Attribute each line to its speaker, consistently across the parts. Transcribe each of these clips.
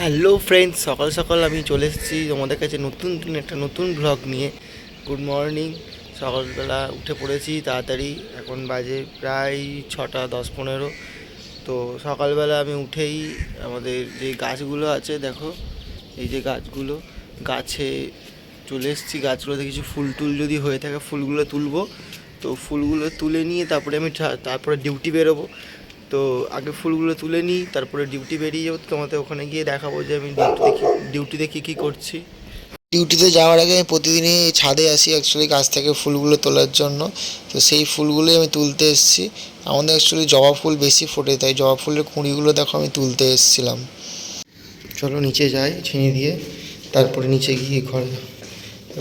Speaker 1: Hello friends, সকাল সকাল আমি চলে এসেছি তোমাদের কাছে একটা নতুন ব্লগ নিয়ে। Good morning. সকালবেলা উঠে পড়েছি তাড়াতাড়ি, এখন বাজে প্রায় 6:10-15। তো সকালবেলা আমি উঠেই আমাদের যে গাছগুলো আছে, দেখো এই যে গাছগুলো, গাছে চলে এসেছি। গাছগুলোতে কিছু ফুল টুল যদি হয়ে থাকে ফুলগুলো তুলবো। তো ফুলগুলো তুলে নিয়ে তারপরে ডিউটি বেরোবো। তো আগে ফুলগুলো তুলে নিই, তারপরে ডিউটি বেরিয়ে যাবো। তোমাদের ওখানে গিয়ে দেখাবো যে আমি ডিউটিতে কী কী করছি। ডিউটিতে যাওয়ার আগে আমি প্রতিদিনই ছাদে আসি অ্যাকচুয়ালি গাছ থেকে ফুলগুলো তোলার জন্য। তো সেই ফুলগুলোই আমি তুলতে এসেছি। আমাদের অ্যাকচুয়ালি জবা ফুল বেশি ফোটে, তাই জবা ফুলের কুঁড়িগুলো দেখো আমি তুলতে এসেছিলাম। চলো নিচে যাই ছিঁড়ে দিয়ে, তারপরে নিচে গিয়ে ঘরে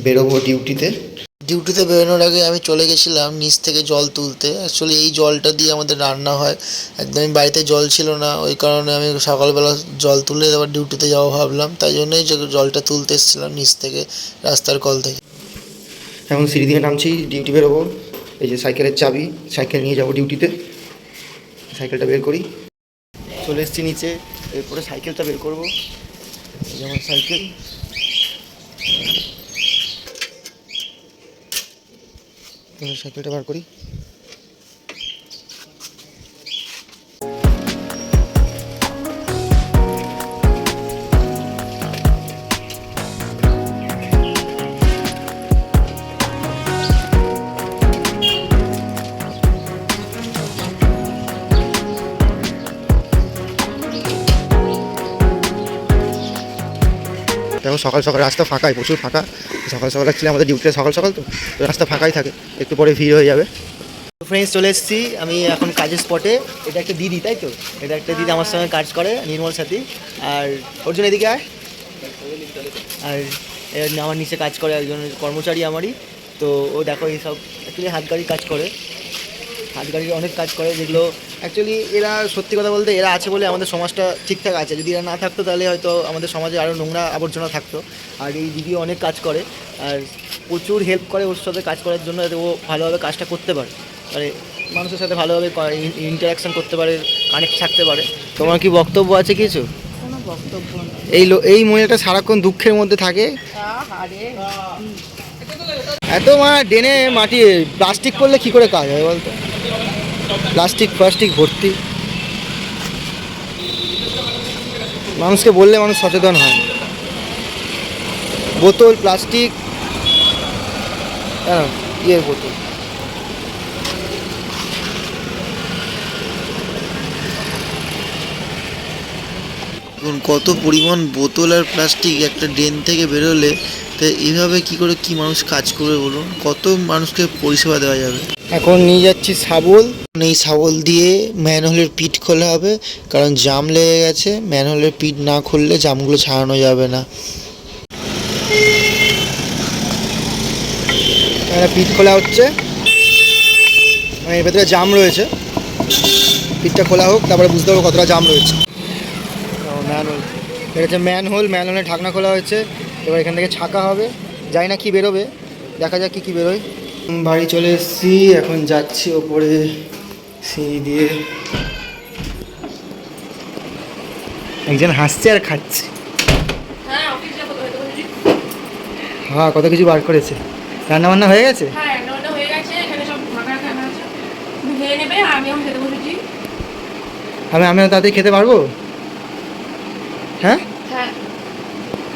Speaker 1: বেরোবো ডিউটিতে। ডিউটিতে বেরোনোর আগে আমি চলে গেছিলাম নিচ থেকে জল তুলতে। অ্যাকচুয়ালি এই জলটা দিয়ে আমাদের রান্না হয়। একদমই বাড়িতে জল ছিল না, ওই কারণে আমি সকালবেলা জল তুলে আবার ডিউটিতে যাবো ভাবলাম, তাই জন্যই যে জলটা তুলতে এসেছিলাম নিচ থেকে, রাস্তার কল থেকে। এখন সিঁড়ি দিয়ে নামছি, ডিউটি বেরোবো। এই যে সাইকেলের চাবি, সাইকেল নিয়ে যাবো ডিউটিতে। সাইকেলটা বের করি, চলে এসেছি নিচে। এরপরে সাইকেলটা বের করবো, যেমন সাইকেল। সাইকেলটা বার করি। দেখো সকাল সকাল রাস্তা ফাঁকাই, প্রচুর ফাঁকা। সকাল সকাল অ্যাকচুয়ালি আমাদের ডিউটিটা সকাল সকাল, তো রাস্তা ফাঁকাই থাকে, একটু পরে ভিড় হয়ে যাবে। ফ্রেন্ডস, চলে এসেছি আমি এখন কাজের স্পটে। এটা একটা দিদি, তাই তো? এটা একটা দিদি আমার সঙ্গে কাজ করে, নির্মল সাথী। আর অর্জুন এদিকে আয়। আর আমার নিচে কাজ করে একজন কর্মচারী আমারই। তো ও দেখো এইসব অ্যাকচুয়ালি হাত গাড়ি কাজ করে, হাত গাড়ির অনেক কাজ করে, যেগুলো অ্যাকচুয়ালি এরা, সত্যি কথা বলতে এরা আছে বলে আমাদের সমাজটা ঠিকঠাক আছে। যদি এরা না থাকতো তাহলে হয়তো আমাদের সমাজে আরও নোংরা আবর্জনা থাকতো। আর এই দিদিও অনেক কাজ করে, আর প্রচুর হেল্প করে ওর সাথে কাজ করার জন্য, যাতে ও ভালোভাবে কাজটা করতে পারে, মানে মানুষের সাথে ভালোভাবে ইন্টারাকশান করতে পারে, কানেক্ট থাকতে পারে। তোমার কি বক্তব্য আছে কিছু?
Speaker 2: কোনো বক্তব্য নেই।
Speaker 1: এই মহিলাটা সারাক্ষণ দুঃখের মধ্যে থাকে। এত ডেনে মাটি প্লাস্টিক করলে কি করে কাজ হয় বলতো? প্লাস্টিক ভর্তি। মানুষকে বললে মানুষ সচেতন হয়। বোতল, প্লাস্টিক, ইয়ের বোতল। কত পরিমাণ বোতল আর প্লাস্টিক একটা ড্রেন থেকে বেরোলে, তো এইভাবে কি করে কি মানুষ কাজ করবে বলুন? কত মানুষকে পরিষেবা দেওয়া যাবে। এখন নিয়ে যাচ্ছি শাবল। এই শাবল দিয়ে ম্যানহোলের পিট খোলা হবে, কারণ জাম লেগে গেছে। ম্যানহোলের পিট না খুললে জামগুলো ছাড়ানো যাবে না। পিট খোলা হচ্ছে, মানে এর ভেতরে জাম রয়েছে। পিটটা খোলা হোক, তারপরে বুঝতে পারবো কতটা জাম রয়েছে। ম্যানহোল, এটা হচ্ছে ম্যানহোলের ঢাকনা খোলা হয়েছে। এবার এখান থেকে ছাকা হবে, জানি না কি বেরোবে, দেখা যাক কি বেরোয়। বাড়ি চলে এসেছি, এখন যাচ্ছি ওপরে সিঁড়ি দিয়ে। একজন হাসছে আর খাচ্ছে। হ্যাঁ, কত কিছু বার করেছে। রান্না বান্না হয়ে গেছে? আমি তাড়াতাড়ি খেতে পারবো? হ্যাঁ,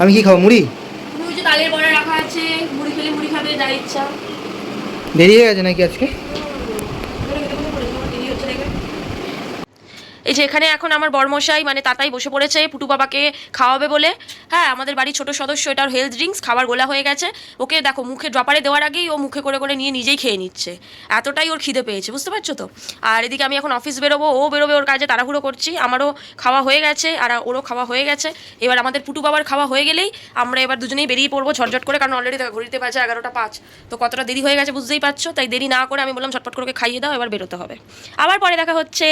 Speaker 1: আমি কি খাবো? মুড়ি? দেরি হয়ে গেছে নাকি আজকে?
Speaker 2: এই যে এখানে এখন আমার বরমশাই মানে তাতাই বসে পড়েছে পুটু বাবাকে খাওয়াবে বলে। হ্যাঁ, আমাদের বাড়ির ছোট সদস্য, এটার হেলথ ড্রিঙ্কস খাবার গোলা হয়ে গেছে। ওকে দেখো মুখে ড্রপারে দেওয়ার আগেই ও মুখে করে করে নিয়ে নিজেই খেয়ে নিচ্ছে, এতটাই ওর খিদে পেয়েছে, বুঝতে পারছো তো? আর এদিকে আমি এখন অফিস বেরোবো, ও বেরোবে, ওর কাজে তাড়াহুড়ো করছি। আমারও খাওয়া হয়ে গেছে আর ওরও খাওয়া হয়ে গেছে। এবার আমাদের পুটু বাবার খাওয়া হয়ে গেলেই আমরা এবার দুজনেই বেরিয়ে পড়বো ঝটঝট করে, কারণ অলরেডি ঘড়িতে বাজে 11:05। তো কতটা দেরি হয়ে গেছে বুঝতেই পারছো, তাই দেরি না করে আমি বললাম ঝটপট করে খাইয়ে দাও, এবার বেরোতে হবে। আবার পরে দেখা হচ্ছে।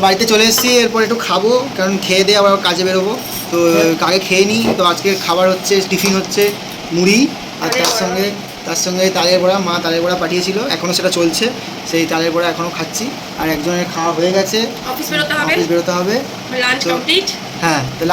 Speaker 1: বাড়িতে চলে এসেছি, এরপর একটু খাবো, কারণ খেয়ে দিয়ে আবার কাজে বেরোবো। তো আগে খেয়ে নিই। তো আজকে খাবার হচ্ছে, টিফিন হচ্ছে মুড়ি, আর তার সঙ্গে তালের বড়া। মা তালের বড়া পাঠিয়েছিল, এখনও সেটা চলছে। সেই তালের বড়া এখনও খাচ্ছি। আর একজনের খাওয়া হয়ে গেছে, অফিস বেরোতে হবে।
Speaker 3: হ্যাঁ, তো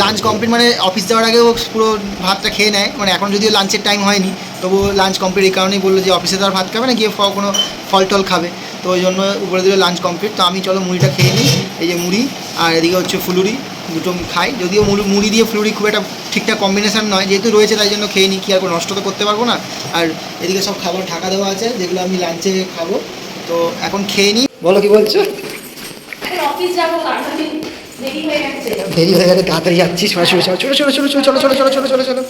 Speaker 3: লাঞ্চ কমপ্লিট মানে অফিস যাওয়ার আগে ও পুরো ভাতটা খেয়ে নেয়, মানে এখন যদিও লাঞ্চের টাইম হয়নি তবু লাঞ্চ কমপ্লিট এই কারণেই বললো যে অফিসে তো আর ভাত খাবে না, গিয়ে কোনো ফল টল খাবে, তো ওই জন্য উপরে দিলে লাঞ্চ কমপ্লিট। তো আমি চলো মুড়িটা খেয়ে নিই, এই যে মুড়ি আর এদিকে হচ্ছে ফুলুরি, দুটো খাই, যদিও মুড়ি দিয়ে ফুলুরি খুব একটা ঠিকঠাক কম্বিনেশান নয়, যেহেতু রয়েছে তাই জন্য খেয়ে নিই, কি আর কোনো নষ্ট তো করতে পারবো না। আর এদিকে সব খাবার ঢাকা দেওয়া আছে যেগুলো আমি লাঞ্চে খাবো, তো এখন খেয়ে নিই। বলো কি বলছো?
Speaker 2: অফিস যাবো, দেরি হয়ে গেছে।
Speaker 3: দেরি হয়ে গেলে তাড়াতাড়ি যাচ্ছি, সরাসরি চলো চলো চলো চলো চলো চলো চলো চলো চলো চলো চলো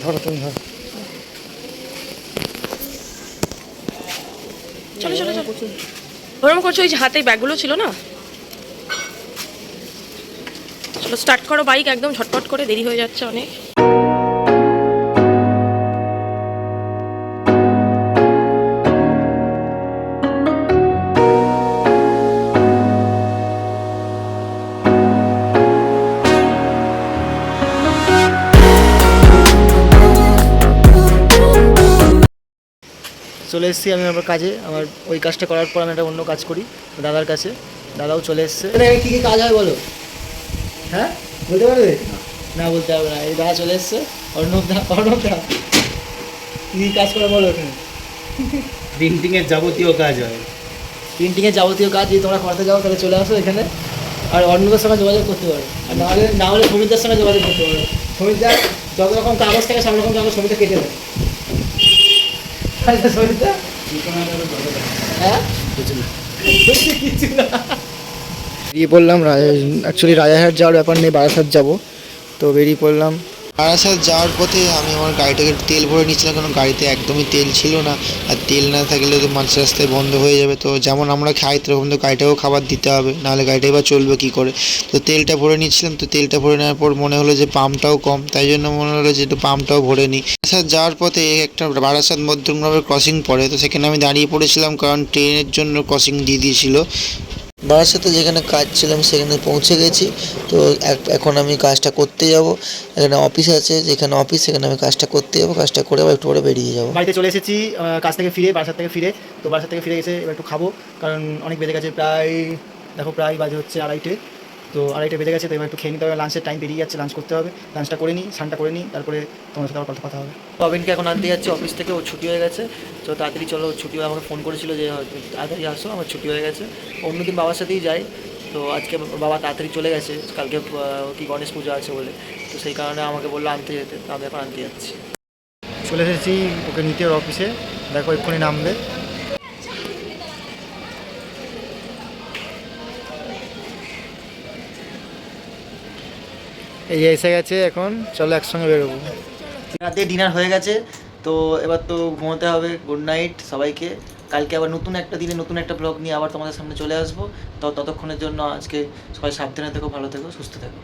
Speaker 3: ধরো, তুমি ধরো।
Speaker 2: চলো চলো চলো, ওরম করছো, ওই যে হাতে ব্যাগগুলো ছিল না। চলো স্টার্ট করো বাইক, একদম ঝটপট করে, দেরি হয়ে যাচ্ছে অনেক।
Speaker 1: চলে এসেছি আমি আমার কাজে, আমার ওই কাজটা করার পর আমি একটা অন্য কাজ করি দাদার কাছে, দাদাও চলে এসছে।
Speaker 3: এখানে কী কী কাজ হয় বলো? হ্যাঁ, বলতে পারবে?
Speaker 1: না বলতে হবে না, এই দাদা চলে এসছে, অর্ণবদা কী কাজ করে বলো ওখানে?
Speaker 4: প্রিন্টিংয়ের যাবতীয় কাজ হয়।
Speaker 1: প্রিন্টিংয়ের যাবতীয় কাজ যদি তোমরা করতে যাও তাহলে চলে আসো এখানে, আর অর্ণবের সঙ্গে যোগাযোগ করতে পারো, আর না হলে সমিতার সঙ্গে যোগাযোগ করতে পারো। সমিতা যত রকম কাগজ থাকে সব রকম কাগজ সমিতা কেটে দেয়। সমিতা হ্যাঁ কিছু না। বেরিয়ে পড়লাম, অ্যাকচুয়ালি রাজারহাট যাওয়ার ব্যাপার নেই, বারাসাত যাবো, তো বেরিয়ে পড়লাম।
Speaker 5: বারাসাত যাওয়ার পথে আমি আমার গাড়িটাকে তেল ভরে নিচ্ছিলাম, কারণ গাড়িতে একদমই তেল ছিল না, আর তেল না থাকলে তো মাঝ রাস্তায় বন্ধ হয়ে যাবে, তো যেমন আমরা খাই সেরকম তো গাড়িটাকেও খাবার দিতে হবে, নাহলে গাড়িটা এবার চলবে কী করে। তো তেলটা ভরে নিচ্ছিলাম, তো তেলটা ভরে নেওয়ার পর মনে হলো যে পাম্পটাও কম, তাই জন্য মনে হলো যে একটু পাম্পটাও ভরে নিই। বারাসাত যাওয়ার পথে একটা বারাসাত মধ্যমগ্রামের ক্রসিং পড়ে, তো সেখানে আমি দাঁড়িয়ে পড়েছিলাম কারণ ট্রেনের জন্য ক্রসিং দিয়ে দিয়েছিল। বারাসাতে যেখানে কাজ ছিলাম সেখানে পৌঁছে গেছি, তো এখন আমি কাজটা করতে যাব। এখানে অফিস আছে, যেখানে অফিস সেখানে আমি কাজটা করতে যাবো, কাজটা করে আবার একটু পরে বেরিয়ে যাবো।
Speaker 1: বাড়িতে চলে এসেছি কাজ থেকে ফিরে, বারাসাত থেকে ফিরে, তো বারাসাত থেকে ফিরে এসে এবার একটু খাবো, কারণ অনেক বেজে গেছে, প্রায় দেখো প্রায় বাজে হচ্ছে 2:30, তো 2:30 বেজে গেছে, তো এবার একটু খেয়ে নিতে হবে, লাঞ্চের টাইম পেরিয়ে যাচ্ছে, লাঞ্চ করতে হবে, লাঞ্চটা করে নিই, স্নানটা করে নিই, তারপরে তোমার সাথে আবার কথা হবে। অবিনকে এখন আনতে যাচ্ছি অফিস থেকে, ওর ছুটি হয়ে গেছে, তো তাড়াতাড়ি চলো, ছুটি হয়ে আমাকে ফোন করেছিল যে তাড়াতাড়ি আসো, আমার ছুটি হয়ে গেছে। অন্যদিন বাবার সাথেই যাই, তো আজকে বাবা তাড়াতাড়ি চলে গেছে, কালকে কি গণেশ পুজো আছে বলে, তো সেই কারণে আমাকে বললো আনতে যেতে, তো আমি এখন আনতে যাচ্ছি। চলে এসেছি ওকে নিতে ওর অফিসে, দেখো এক্ষুনি নামবে। এই যে এসে গেছে, এখন চলো একসঙ্গে বেরোবো। রাতে ডিনার হয়ে গেছে, তো এবার তো ঘুমোতে হবে। গুড নাইট সবাইকে, কালকে আবার নতুন একটা দিনে নতুন একটা ব্লগ নিয়ে আবার তোমাদের সামনে চলে আসবো। তো ততক্ষণের জন্য আজকে সবাই সাবধানে থেকো, ভালো থেকো, সুস্থ থেকো।